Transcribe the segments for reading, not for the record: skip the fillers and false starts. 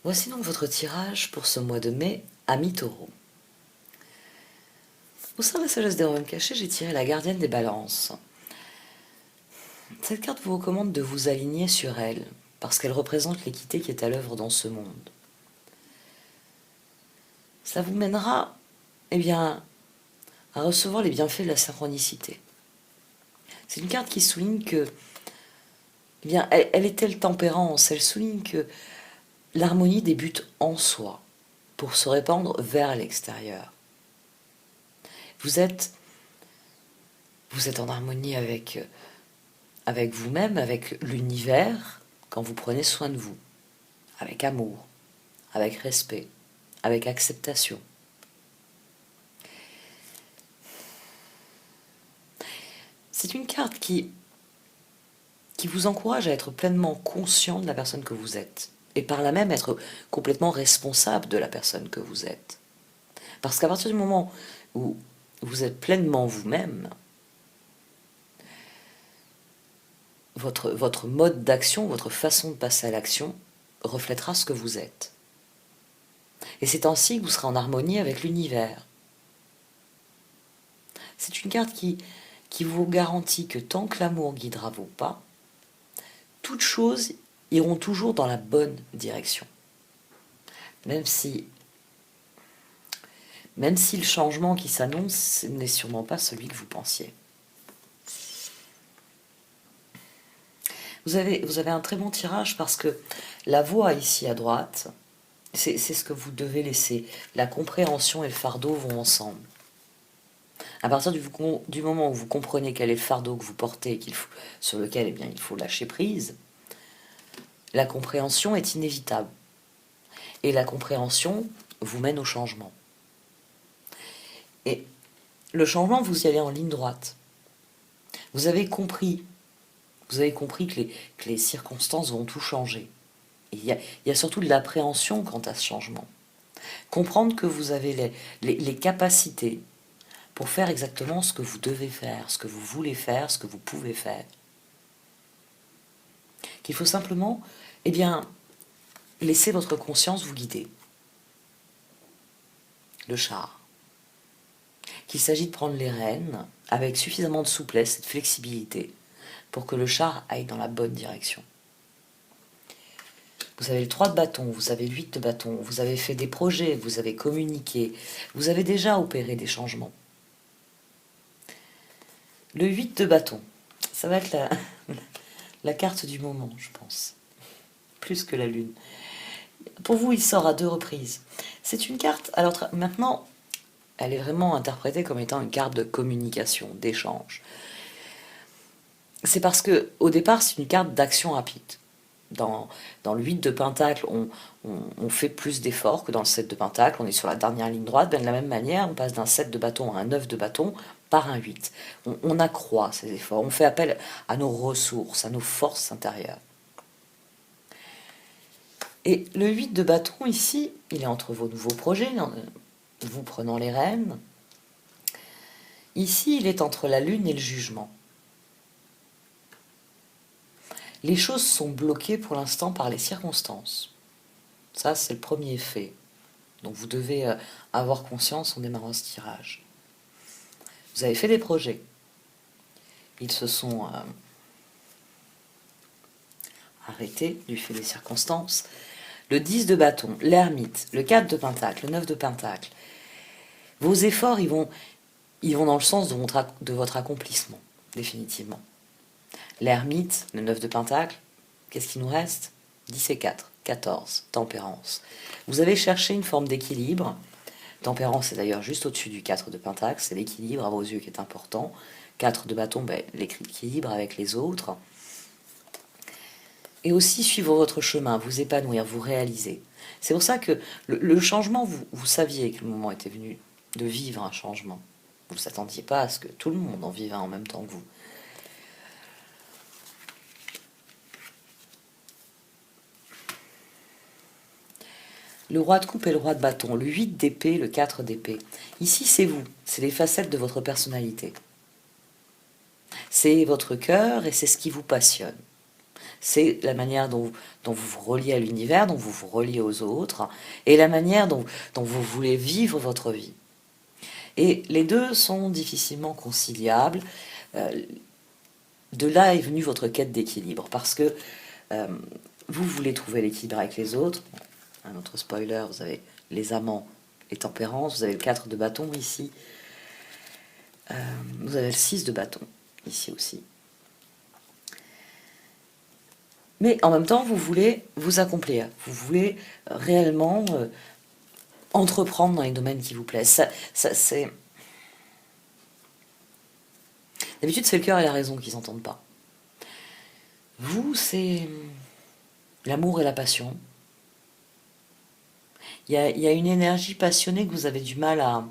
Voici donc votre tirage pour ce mois de mai, Amis Taureau. Au sein de la sagesse des royaumes cachés, j'ai tiré la gardienne des balances. Cette carte vous recommande de vous aligner sur elle, parce qu'elle représente l'équité qui est à l'œuvre dans ce monde. Ça vous mènera, à recevoir les bienfaits de la synchronicité. C'est une carte qui souligne que, elle est telle tempérance, elle souligne que l'harmonie débute en soi, pour se répandre vers l'extérieur. Vous êtes en harmonie avec vous-même, avec l'univers, quand vous prenez soin de vous, avec amour, avec respect, avec acceptation. C'est une carte qui vous encourage à être pleinement conscient de la personne que vous êtes, et par là même être complètement responsable de la personne que vous êtes. Parce qu'à partir du moment où vous êtes pleinement vous-même, votre mode d'action, votre façon de passer à l'action reflètera ce que vous êtes. Et c'est ainsi que vous serez en harmonie avec l'univers. C'est une carte qui vous garantit que tant que l'amour guidera vos pas, toutes choses iront toujours dans la bonne direction. Même si le changement qui s'annonce n'est sûrement pas celui que vous pensiez. Vous avez un très bon tirage parce que la voix ici à droite, c'est ce que vous devez laisser. La compréhension et le fardeau vont ensemble. À partir du moment où vous comprenez quel est le fardeau que vous portez, sur lequel il faut lâcher prise, la compréhension est inévitable. Et la compréhension vous mène au changement. Et le changement, vous y allez en ligne droite. Vous avez compris que les circonstances vont tout changer. Et il y a surtout de l'appréhension quant à ce changement. Comprendre que vous avez les capacités pour faire exactement ce que vous devez faire, ce que vous voulez faire, ce que vous pouvez faire. Qu'il faut simplement, laisser votre conscience vous guider. Le char. Qu'il s'agit de prendre les rênes avec suffisamment de souplesse et de flexibilité pour que le char aille dans la bonne direction. Vous avez le 3 de bâton, vous avez le 8 de bâton, vous avez fait des projets, vous avez communiqué, vous avez déjà opéré des changements. Le 8 de bâton, ça va être la carte du moment, je pense. Plus que la lune. Pour vous, il sort à 2 reprises. C'est une carte, alors maintenant, elle est vraiment interprétée comme étant une carte de communication, d'échange. C'est parce que au départ, c'est une carte d'action rapide. Dans le 8 de Pentacle, on fait plus d'efforts que dans le 7 de Pentacle. On est sur la dernière ligne droite. De la même manière, on passe d'un 7 de bâton à un 9 de bâton par un 8. On accroît ces efforts. On fait appel à nos ressources, à nos forces intérieures. Et le 8 de bâton, ici, il est entre vos nouveaux projets, vous prenant les rênes. Ici, il est entre la lune et le jugement. Les choses sont bloquées pour l'instant par les circonstances. Ça, c'est le premier fait. Donc vous devez avoir conscience en démarrant ce tirage. Vous avez fait des projets. Ils se sont arrêtés du fait des circonstances. Le 10 de bâton, l'ermite, le 4 de pentacle, le 9 de pentacle. Vos efforts, ils vont dans le sens de votre accomplissement, définitivement. L'ermite, le 9 de pentacle, qu'est-ce qui nous reste? 10 et 4, 14, tempérance. Vous avez cherché une forme d'équilibre. Tempérance est d'ailleurs juste au-dessus du 4 de pentacle, c'est l'équilibre à vos yeux qui est important. 4 de bâton, l'équilibre avec les autres. Et aussi suivre votre chemin, vous épanouir, vous réaliser. C'est pour ça que le changement, vous saviez que le moment était venu de vivre un changement. Vous ne vous attendiez pas à ce que tout le monde en vive un en même temps que vous. Le roi de coupe et le roi de bâton, le 8 d'épée, le 4 d'épée. Ici, c'est vous, c'est les facettes de votre personnalité. C'est votre cœur et c'est ce qui vous passionne. C'est la manière dont vous vous reliez à l'univers, dont vous vous reliez aux autres, et la manière dont vous voulez vivre votre vie. Et les deux sont difficilement conciliables. De là est venue votre quête d'équilibre, parce que vous voulez trouver l'équilibre avec les autres. Un autre spoiler, vous avez les amants et tempérance, vous avez le 4 de bâton ici, vous avez le 6 de bâton ici aussi. Mais en même temps, vous voulez vous accomplir, vous voulez réellement entreprendre dans les domaines qui vous plaisent. C'est... D'habitude, c'est le cœur et la raison qui s'entendent pas. Vous, c'est l'amour et la passion. Il y a une énergie passionnée que vous avez du mal à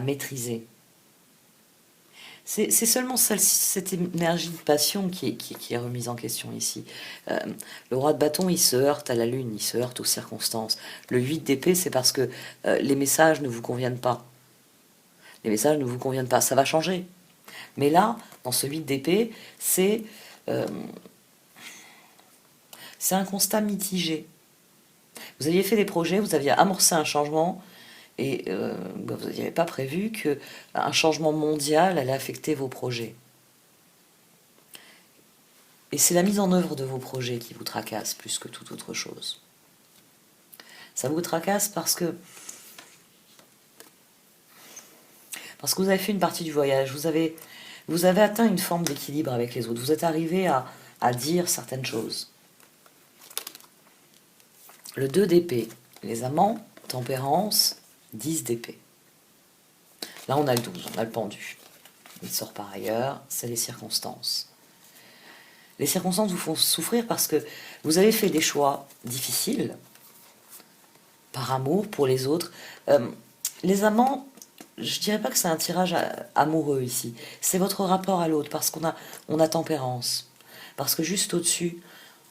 maîtriser. C'est seulement cette énergie de passion qui est remise en question ici. Le roi de bâton, il se heurte à la lune, il se heurte aux circonstances. Le 8 d'épée, c'est parce que les messages ne vous conviennent pas. Les messages ne vous conviennent pas, ça va changer. Mais là, dans ce 8 d'épée, c'est un constat mitigé. Vous aviez fait des projets, vous aviez amorcé un changement, et vous n'aviez pas prévu qu'un changement mondial allait affecter vos projets. Et c'est la mise en œuvre de vos projets qui vous tracasse plus que toute autre chose. Ça vous tracasse parce que vous avez fait une partie du voyage, vous avez atteint une forme d'équilibre avec les autres, vous êtes arrivé à dire certaines choses. Le 2 d'épée, les amants, tempérance, 10 d'épée. Là, on a le 12, on a le pendu. Il sort par ailleurs, c'est les circonstances. Les circonstances vous font souffrir parce que vous avez fait des choix difficiles, par amour pour les autres. Les amants, je dirais pas que c'est un tirage amoureux ici. C'est votre rapport à l'autre, parce qu'on a tempérance. Parce que juste au-dessus,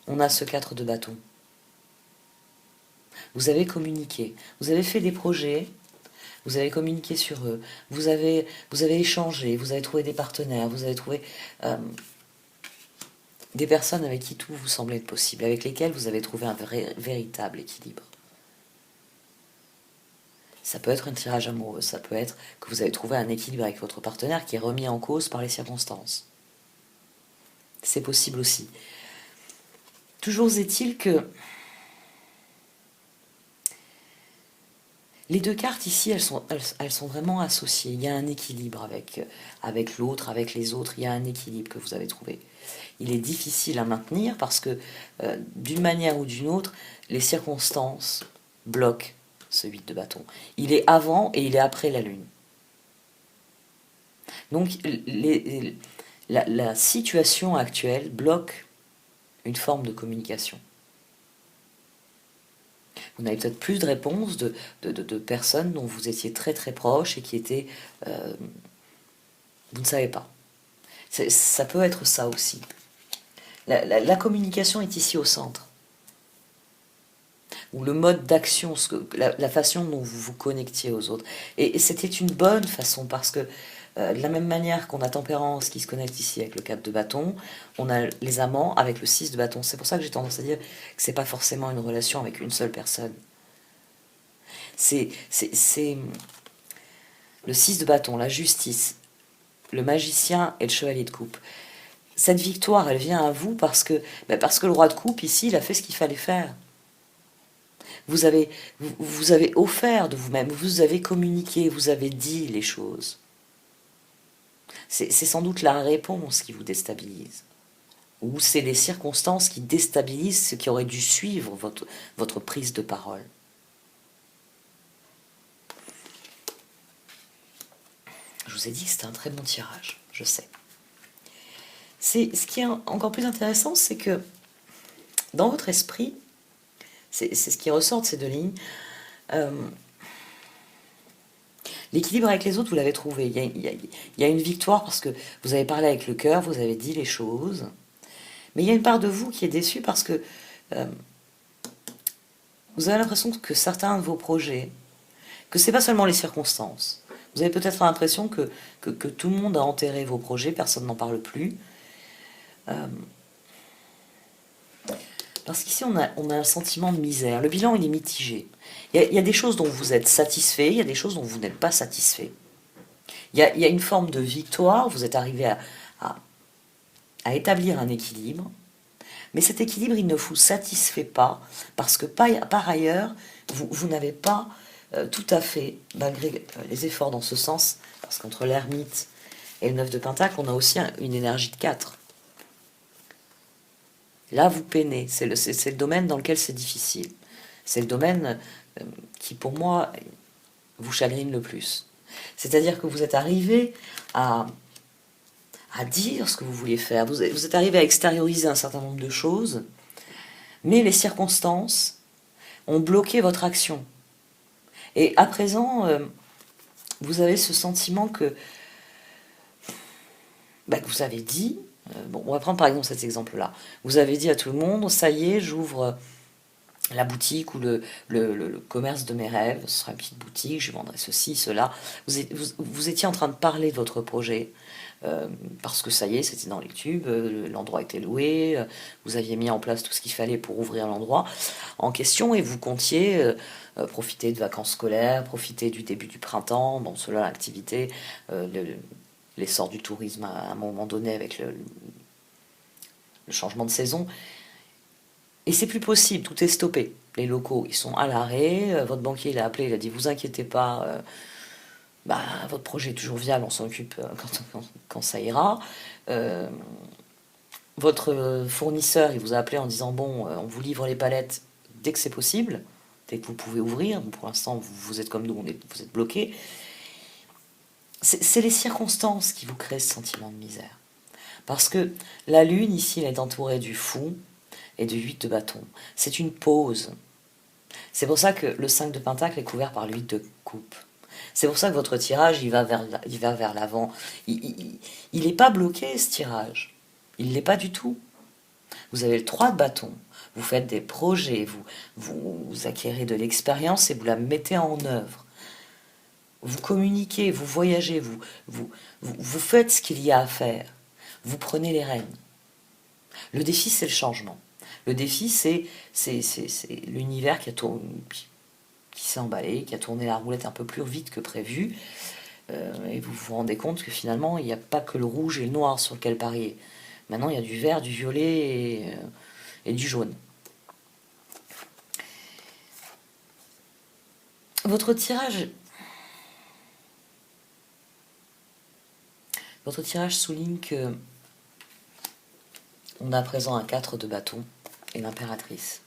on a ce 4 de bâton. Vous avez communiqué, vous avez fait des projets, vous avez communiqué sur eux, vous avez échangé, vous avez trouvé des partenaires, vous avez trouvé des personnes avec qui tout vous semblait être possible, avec lesquelles vous avez trouvé un véritable équilibre. Ça peut être un tirage amoureux, ça peut être que vous avez trouvé un équilibre avec votre partenaire qui est remis en cause par les circonstances. C'est possible aussi. Toujours est-il que les deux cartes ici, elles sont vraiment associées. Il y a un équilibre avec l'autre, avec les autres. Il y a un équilibre que vous avez trouvé. Il est difficile à maintenir parce que, d'une manière ou d'une autre, les circonstances bloquent ce 8 de bâton. Il est avant et il est après la lune. Donc, la situation actuelle bloque une forme de communication. Vous avez peut-être plus de réponses de personnes dont vous étiez très très proches et qui étaient... vous ne savez pas. Ça peut être ça aussi. La communication est ici au centre. Ou le mode d'action, la façon dont vous vous connectiez aux autres. Et c'était une bonne façon parce que de la même manière qu'on a tempérance qui se connecte ici avec le 4 de bâton, on a les amants avec le 6 de bâton. C'est pour ça que j'ai tendance à dire que c'est pas forcément une relation avec une seule personne. C'est le 6 de bâton, la justice, le magicien et le chevalier de coupe. Cette victoire, elle vient à vous parce que le roi de coupe, ici, il a fait ce qu'il fallait faire. Vous avez offert de vous-même, vous avez communiqué, vous avez dit les choses. C'est sans doute la réponse qui vous déstabilise. Ou c'est les circonstances qui déstabilisent ce qui aurait dû suivre votre prise de parole. Je vous ai dit que c'était un très bon tirage, je sais. Ce qui est encore plus intéressant, c'est que dans votre esprit, c'est ce qui ressort de ces deux lignes, l'équilibre avec les autres, vous l'avez trouvé. Il y a une victoire parce que vous avez parlé avec le cœur, vous avez dit les choses. Mais il y a une part de vous qui est déçue parce que vous avez l'impression que certains de vos projets, que c'est pas seulement les circonstances. Vous avez peut-être l'impression que tout le monde a enterré vos projets, personne n'en parle plus. Parce qu'ici, on a un sentiment de misère. Le bilan, il est mitigé. Il y a des choses dont vous êtes satisfait, il y a des choses dont vous n'êtes pas satisfait. Il y a une forme de victoire, vous êtes arrivé à, à établir un équilibre, mais cet équilibre, il ne vous satisfait pas, parce que par ailleurs, vous n'avez pas tout à fait, malgré les efforts dans ce sens, parce qu'entre l'ermite et le 9 de Pentacle, on a aussi une énergie de 4. Là, vous peinez, c'est le domaine dans lequel c'est difficile. C'est le domaine qui, pour moi, vous chagrine le plus. C'est-à-dire que vous êtes arrivé à dire ce que vous vouliez faire, vous êtes arrivé à extérioriser un certain nombre de choses, mais les circonstances ont bloqué votre action. Et à présent, vous avez ce sentiment que vous avez dit, bon, on va prendre par exemple cet exemple-là, vous avez dit à tout le monde, ça y est, j'ouvre la boutique ou le commerce de mes rêves, ce sera une petite boutique, je vendrai ceci, cela. Vous étiez en train de parler de votre projet, parce que ça y est, c'était dans les tubes, l'endroit était loué, vous aviez mis en place tout ce qu'il fallait pour ouvrir l'endroit en question, et vous comptiez profiter de vacances scolaires, profiter du début du printemps, bon, cela, l'activité, l'essor du tourisme à un moment donné avec le changement de saison. Et c'est plus possible, tout est stoppé. Les locaux, ils sont à l'arrêt. Votre banquier, il a appelé, il a dit, vous inquiétez pas, votre projet est toujours viable, on s'en occupe quand ça ira. Votre fournisseur, il vous a appelé en disant, bon, on vous livre les palettes dès que c'est possible, dès que vous pouvez ouvrir. Pour l'instant, vous êtes comme nous, vous êtes bloqués. C'est les circonstances qui vous créent ce sentiment de misère. Parce que la lune, ici, elle est entourée du fou et du 8 de bâton. C'est une pause. C'est pour ça que le 5 de pentacle est couvert par le 8 de coupe. C'est pour ça que votre tirage, il va vers l'avant. Il n'est pas bloqué, ce tirage. Il ne l'est pas du tout. Vous avez le 3 de bâton. Vous faites des projets, vous acquérez de l'expérience et vous la mettez en œuvre. Vous communiquez, vous voyagez, vous faites ce qu'il y a à faire. Vous prenez les rênes. Le défi, c'est le changement. Le défi, c'est l'univers qui s'est emballé, qui a tourné la roulette un peu plus vite que prévu. Et vous vous rendez compte que finalement, il n'y a pas que le rouge et le noir sur lequel parier. Maintenant, il y a du vert, du violet et du jaune. Votre tirage souligne que on a à présent un 4 de bâton et l'impératrice.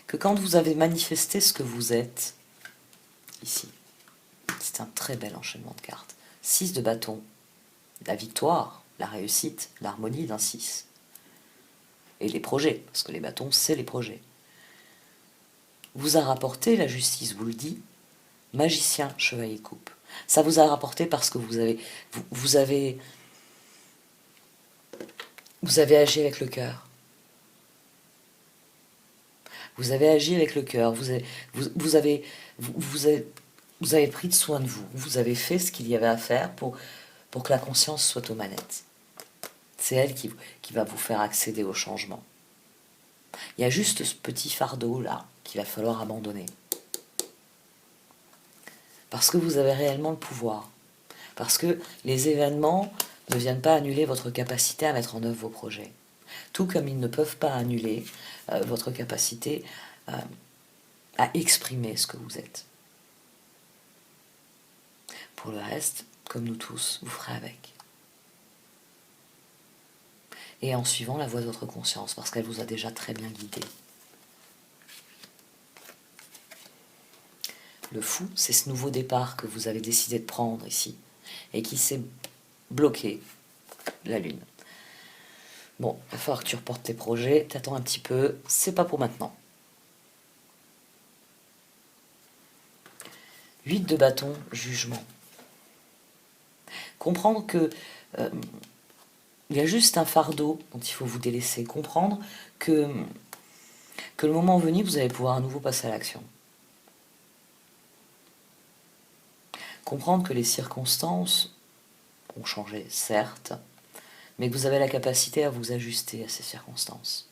Que quand vous avez manifesté ce que vous êtes, ici, c'est un très bel enchaînement de cartes. 6 de bâton, la victoire, la réussite, l'harmonie d'un 6. Et les projets, parce que les bâtons, c'est les projets. Vous a rapporté, la justice vous le dit, magicien, chevalier de coupe. Ça vous a rapporté parce que vous avez agi avec le cœur. Vous avez agi avec le cœur. Vous avez pris soin de vous. Vous avez fait ce qu'il y avait à faire pour que la conscience soit aux manettes. C'est elle qui va vous faire accéder au changement. Il y a juste ce petit fardeau là qu'il va falloir abandonner. Parce que vous avez réellement le pouvoir. Parce que les événements ne viennent pas annuler votre capacité à mettre en œuvre vos projets. Tout comme ils ne peuvent pas annuler votre capacité à exprimer ce que vous êtes. Pour le reste, comme nous tous, vous ferez avec. Et en suivant la voie de votre conscience, parce qu'elle vous a déjà très bien guidé. Le fou, c'est ce nouveau départ que vous avez décidé de prendre ici, et qui s'est bloqué, la lune. Bon, il va falloir que tu reportes tes projets, t'attends un petit peu, c'est pas pour maintenant. 8 de bâton, jugement. Comprendre que il y a juste un fardeau dont il faut vous délaisser. Comprendre que le moment venu, vous allez pouvoir à nouveau passer à l'action. Comprendre que les circonstances ont changé, certes, mais que vous avez la capacité à vous ajuster à ces circonstances.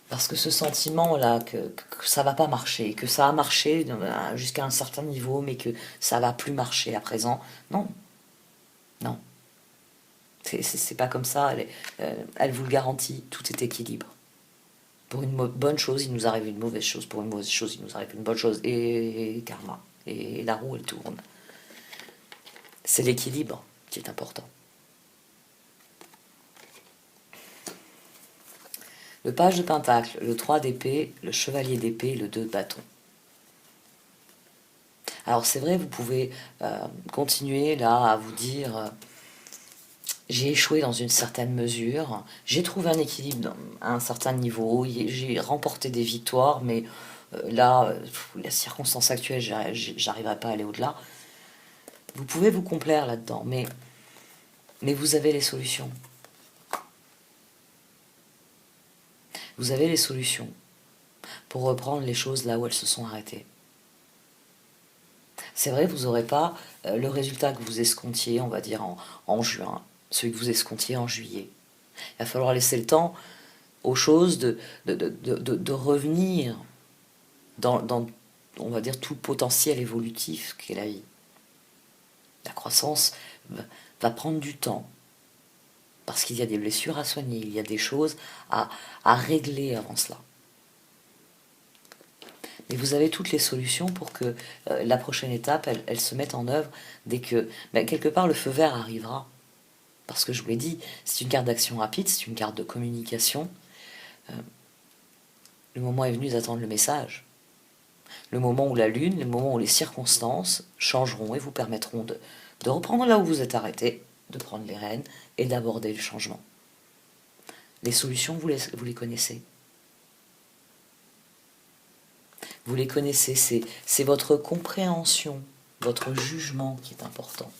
Parce que ce sentiment-là, que ça va pas marcher, que ça a marché jusqu'à un certain niveau, mais que ça va plus marcher à présent, non, non. C'est pas comme ça, elle vous le garantit, tout est équilibre. Pour une bonne chose, il nous arrive une mauvaise chose. Pour une mauvaise chose, il nous arrive une bonne chose. Et karma. Et la roue, elle tourne. C'est l'équilibre qui est important. Le page de pentacle, le 3 d'épée, le chevalier d'épée, le 2 de bâton. Alors c'est vrai, vous pouvez continuer là à vous dire j'ai échoué dans une certaine mesure, j'ai trouvé un équilibre à un certain niveau, j'ai remporté des victoires, mais là, la circonstance actuelle, j'arriverai pas à aller au-delà. Vous pouvez vous complaire là-dedans, mais vous avez les solutions. Vous avez les solutions pour reprendre les choses là où elles se sont arrêtées. C'est vrai, vous n'aurez pas le résultat que vous escomptiez, on va dire, en juin, celui que vous escomptiez en juillet. Il va falloir laisser le temps aux choses de revenir dans, on va dire, tout le potentiel évolutif qu'est la vie. La croissance va prendre du temps, parce qu'il y a des blessures à soigner, il y a des choses à régler avant cela. Mais vous avez toutes les solutions pour que la prochaine étape, elle se mette en œuvre dès que, quelque part, le feu vert arrivera. Parce que je vous l'ai dit, c'est une carte d'action rapide, c'est une carte de communication. Le moment est venu d'attendre le message. Le moment où la lune, le moment où les circonstances changeront et vous permettront de reprendre là où vous êtes arrêté, de prendre les rênes et d'aborder le changement. Les solutions, vous les connaissez. Vous les connaissez, c'est votre compréhension, votre jugement qui est important.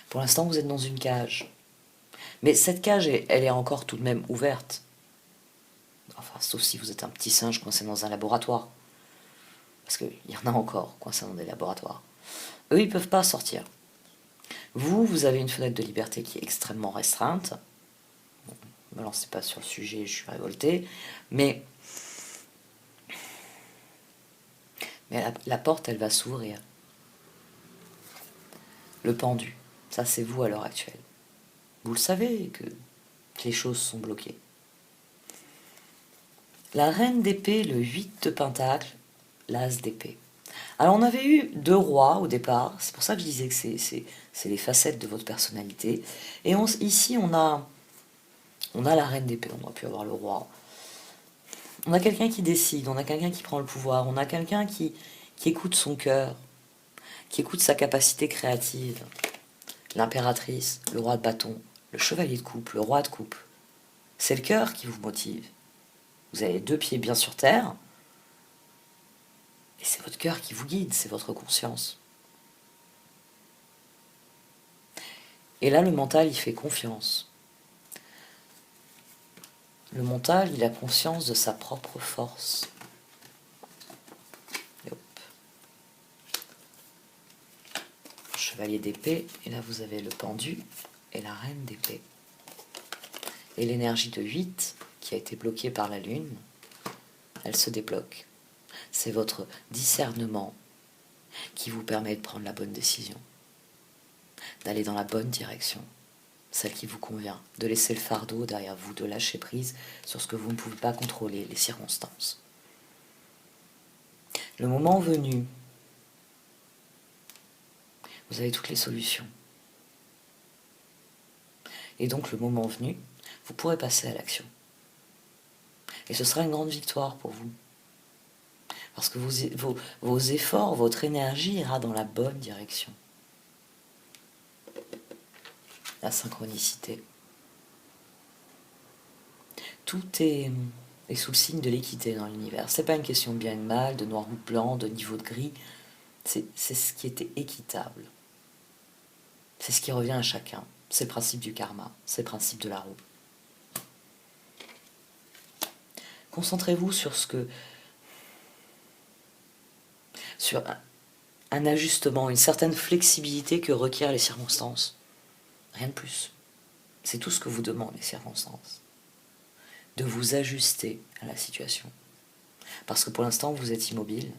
Pour l'instant, vous êtes dans une cage. Mais cette cage, elle est encore tout de même ouverte. Enfin, sauf si vous êtes un petit singe coincé dans un laboratoire. Parce qu'il y en a encore coincés dans des laboratoires. Eux, ils ne peuvent pas sortir. Vous avez une fenêtre de liberté qui est extrêmement restreinte. Bon, ne me lancez pas sur le sujet, je suis révoltée. Mais la porte, elle va s'ouvrir. Le pendu, ça c'est vous à l'heure actuelle. Vous le savez que les choses sont bloquées. La reine d'épée, le 8 de pentacle, l'as d'épée. Alors on avait eu 2 rois au départ, c'est pour ça que je disais que c'est les facettes de votre personnalité. Et ici on a la reine d'épée, on aurait pu avoir le roi. On a quelqu'un qui décide, on a quelqu'un qui prend le pouvoir, on a quelqu'un qui écoute son cœur, qui écoute sa capacité créative. L'impératrice, le roi de bâton, le chevalier de coupe, le roi de coupe. C'est le cœur qui vous motive. Vous avez 2 pieds bien sur terre, et c'est votre cœur qui vous guide, c'est votre conscience. Et là, le mental, il fait confiance. Le mental, il a conscience de sa propre force. Et hop. Chevalier d'épée, et là vous avez le pendu et la reine d'épée. Et l'énergie de 8, qui a été bloquée par la lune, elle se débloque. C'est votre discernement qui vous permet de prendre la bonne décision, d'aller dans la bonne direction, celle qui vous convient, de laisser le fardeau derrière vous, de lâcher prise sur ce que vous ne pouvez pas contrôler, les circonstances. Le moment venu, vous avez toutes les solutions. Et donc le moment venu, vous pourrez passer à l'action. Et ce sera une grande victoire pour vous. Parce que vos efforts, votre énergie ira dans la bonne direction. La synchronicité. Tout est sous le signe de l'équité dans l'univers. C'est pas une question de bien et de mal, de noir ou de blanc, de niveau de gris. C'est ce qui était équitable. C'est ce qui revient à chacun. C'est le principe du karma, c'est le principe de la roue. Concentrez-vous sur un ajustement, une certaine flexibilité que requièrent les circonstances. Rien de plus. C'est tout ce que vous demandent les circonstances. De vous ajuster à la situation. Parce que pour l'instant, vous êtes immobile.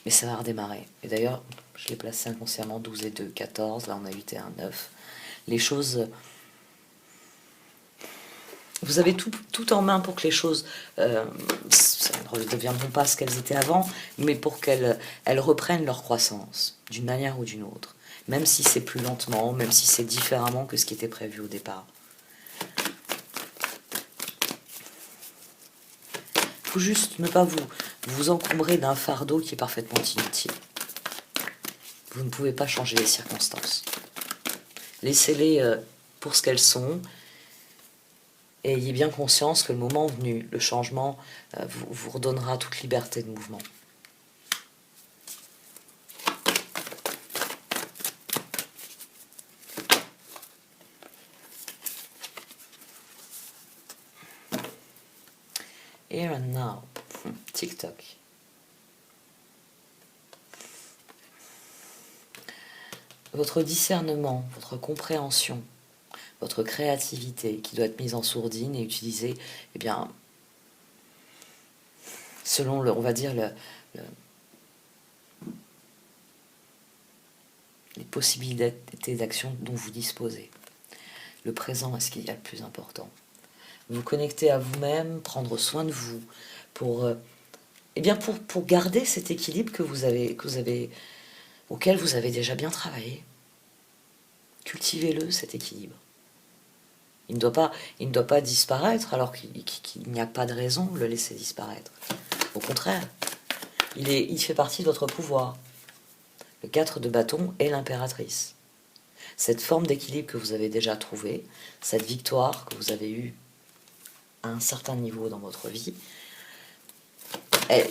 Mais ça va redémarrer. Et d'ailleurs, je l'ai placé inconsciemment 12 et 2, 14. Là, on a 8 et 1, 9. Les choses... Vous avez tout en main pour que les choses ça ne redeviendront pas ce qu'elles étaient avant, mais pour qu'elles reprennent leur croissance, d'une manière ou d'une autre. Même si c'est plus lentement, même si c'est différemment que ce qui était prévu au départ. Il faut juste ne pas vous encombrer d'un fardeau qui est parfaitement inutile. Vous ne pouvez pas changer les circonstances. Laissez-les pour ce qu'elles sont. Et ayez bien conscience que le moment venu, le changement vous redonnera toute liberté de mouvement. Here and now. TikTok. Votre discernement, votre compréhension, votre créativité qui doit être mise en sourdine et utilisée, eh bien, selon on va dire les possibilités d'action dont vous disposez. Le présent est ce qu'il y a le plus important. Vous connecter à vous-même, prendre soin de vous, pour garder cet équilibre auquel vous avez déjà bien travaillé. Cultivez-le, cet équilibre. Il ne doit pas disparaître alors qu'il n'y a pas de raison de le laisser disparaître. Au contraire, il fait partie de votre pouvoir. Le 4 de bâton est l'impératrice. Cette forme d'équilibre que vous avez déjà trouvée, cette victoire que vous avez eue à un certain niveau dans votre vie,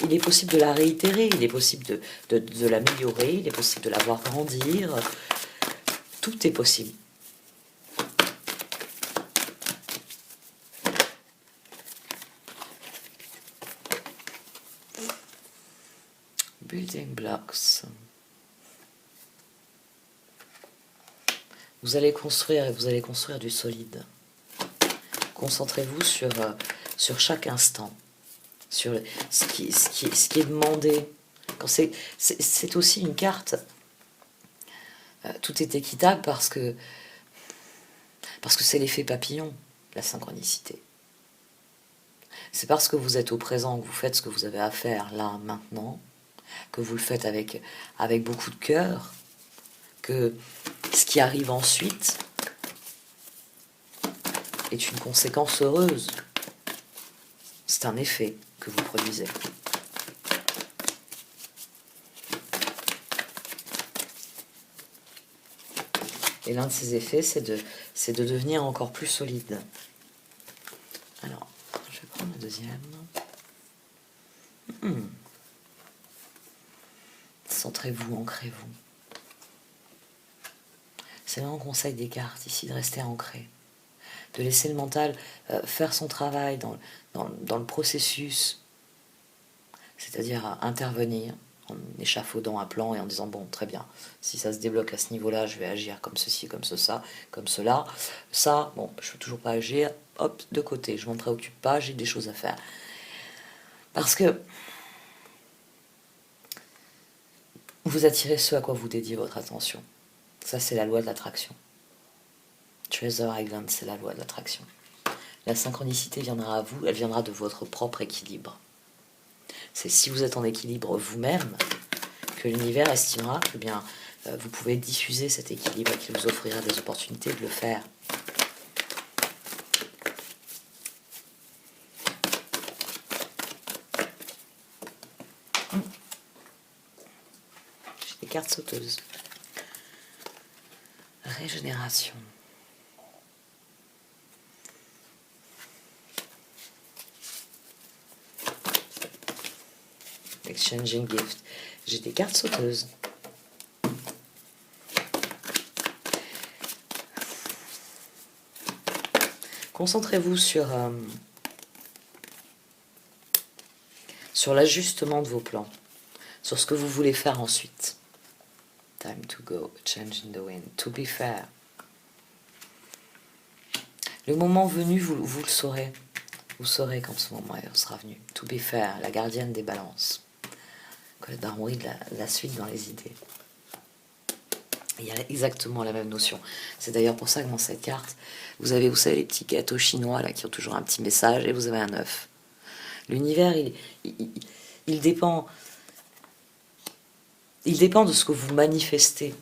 il est possible de la réitérer, il est possible de l'améliorer, il est possible de la voir grandir. Tout est possible. Building blocks. Vous allez construire et vous allez construire du solide. Concentrez-vous sur chaque instant, sur ce qui est demandé. C'est aussi une carte. Tout est équitable parce que c'est l'effet papillon, la synchronicité. C'est parce que vous êtes au présent, que vous faites ce que vous avez à faire là, maintenant, que vous le faites avec beaucoup de cœur, que ce qui arrive ensuite est une conséquence heureuse. C'est un effet que vous produisez. Et l'un de ces effets, c'est de devenir encore plus solide. Alors, je vais prendre le deuxième. Centrez-vous, ancrez-vous. C'est vraiment un conseil des cartes ici, de rester ancré. De laisser le mental faire son travail dans le processus, c'est-à-dire intervenir en échafaudant un plan et en disant bon, très bien, si ça se débloque à ce niveau-là, je vais agir comme ceci, comme ça, comme cela. Ça, bon, je ne peux toujours pas agir, hop, de côté, je m'en préoccupe pas, j'ai des choses à faire. Parce que vous attirez ce à quoi vous dédiez votre attention. Ça, c'est la loi de l'attraction. Treasure Island, c'est la loi de l'attraction. La synchronicité viendra à vous, elle viendra de votre propre équilibre. C'est si vous êtes en équilibre vous-même que l'univers estimera que bien, vous pouvez diffuser cet équilibre et qu'il vous offrira des opportunités de le faire. J'ai des cartes sauteuses. Régénération. Exchanging gift. J'ai des cartes sauteuses. Concentrez-vous sur l'ajustement de vos plans, sur ce que vous voulez faire ensuite. Time to go, a change in the wind, to be fair. Le moment venu, vous le saurez. Vous saurez quand ce moment sera venu. To be fair, la gardienne des balances. D'harmonie, de la suite dans les idées. Il y a exactement la même notion. C'est d'ailleurs pour ça que dans cette carte, vous avez, vous savez, les petits gâteaux chinois là, qui ont toujours un petit message, et vous avez un œuf. L'univers, il dépend de ce que vous manifestez.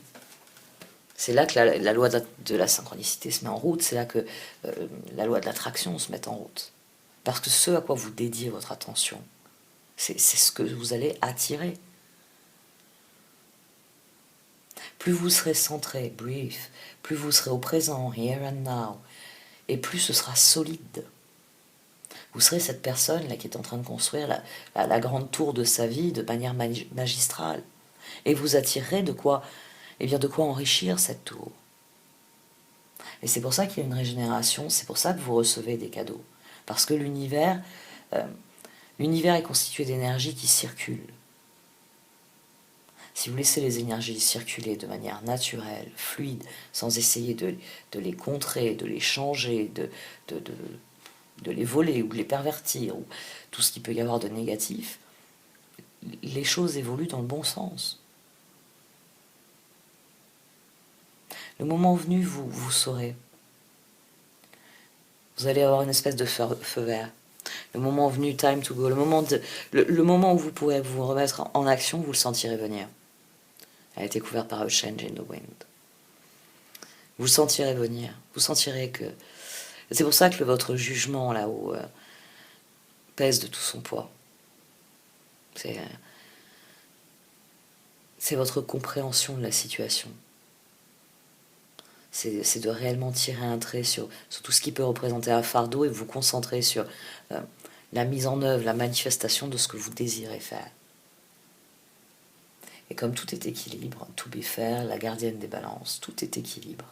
C'est là que la loi de la synchronicité se met en route, c'est là que la loi de l'attraction se met en route. Parce que ce à quoi vous dédiez votre attention, c'est ce que vous allez attirer. Plus vous serez centré, brief, plus vous serez au présent, here and now, et plus ce sera solide. Vous serez cette personne là qui est en train de construire la grande tour de sa vie de manière magistrale. Et vous attirerez de quoi, eh bien, de quoi enrichir cette tour. Et c'est pour ça qu'il y a une régénération, c'est pour ça que vous recevez des cadeaux. Parce que l'univers est constitué d'énergie qui circule. Si vous laissez les énergies circuler de manière naturelle, fluide, sans essayer de les contrer, de les changer, de les voler ou de les pervertir, ou tout ce qu'il peut y avoir de négatif, les choses évoluent dans le bon sens. Le moment venu, vous saurez. Vous allez avoir une espèce de feu vert. Le moment venu, time to go, le moment où vous pourrez vous remettre en action, vous le sentirez venir. Elle a été couverte par a change in the wind. Vous le sentirez venir. Vous sentirez que... C'est pour ça que votre jugement, là-haut, pèse de tout son poids. C'est votre compréhension de la situation. C'est de réellement tirer un trait sur tout ce qui peut représenter un fardeau et vous concentrer sur la mise en œuvre, la manifestation de ce que vous désirez faire. Et comme tout est équilibre, to be fair, la gardienne des balances, tout est équilibre.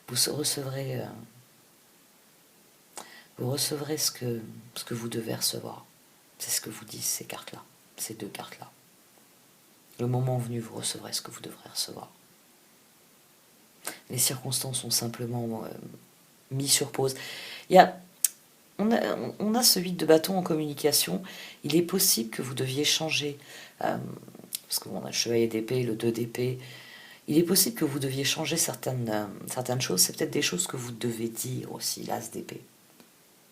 Vous recevrez ce que vous devez recevoir. C'est ce que vous disent ces cartes-là, ces deux cartes-là. Le moment venu, vous recevrez ce que vous devrez recevoir. Les circonstances sont simplement mises sur pause. On a ce 8 de bâton en communication. Il est possible que vous deviez changer, parce qu'on a le chevalier d'épée, le 2 d'épée. Il est possible que vous deviez changer certaines choses. C'est peut-être des choses que vous devez dire aussi, l'as d'épée.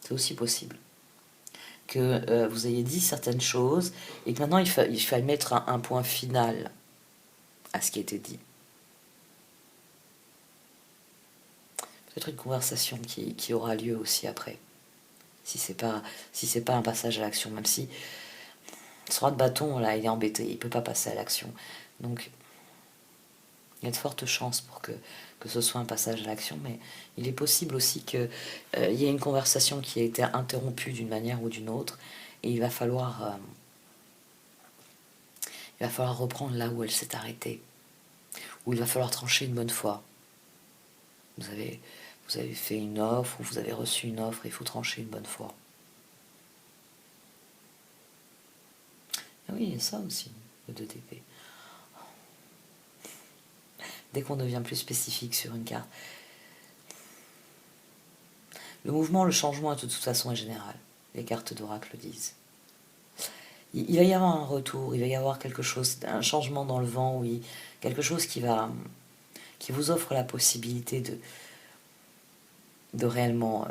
C'est aussi possible. Que vous ayez dit certaines choses et que maintenant il faille mettre un point final à ce qui a été dit. Peut-être une conversation qui aura lieu aussi après. Si c'est pas un passage à l'action, même si ce roi de bâton là il est embêté, il peut pas passer à l'action. Donc il y a de fortes chances pour que ce soit un passage à l'action, mais il est possible aussi qu'il y ait une conversation qui a été interrompue d'une manière ou d'une autre, et il va falloir reprendre là où elle s'est arrêtée, où il va falloir trancher une bonne fois. Vous avez fait une offre, ou vous avez reçu une offre, et il faut trancher une bonne fois. Ah oui, il y a ça aussi, le 2 d'épée. Dès qu'on devient plus spécifique sur une carte. Le mouvement, le changement, de toute façon, est général. Les cartes d'oracle le disent. Il va y avoir un retour, il va y avoir quelque chose, un changement dans le vent, oui, quelque chose qui vous offre la possibilité de réellement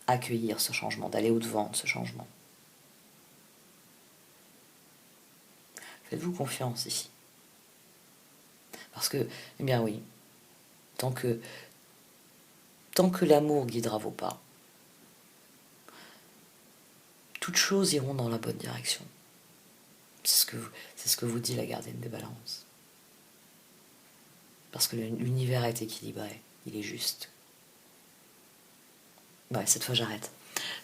accueillir ce changement, d'aller au-devant de ce changement. Faites-vous confiance ici. Parce que, eh bien oui, tant que l'amour guidera vos pas, toutes choses iront dans la bonne direction. C'est ce que vous dit la gardienne des balances. Parce que l'univers est équilibré, il est juste. Ouais, cette fois j'arrête.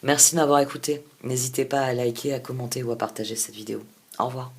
Merci de m'avoir écouté. N'hésitez pas à liker, à commenter ou à partager cette vidéo. Au revoir.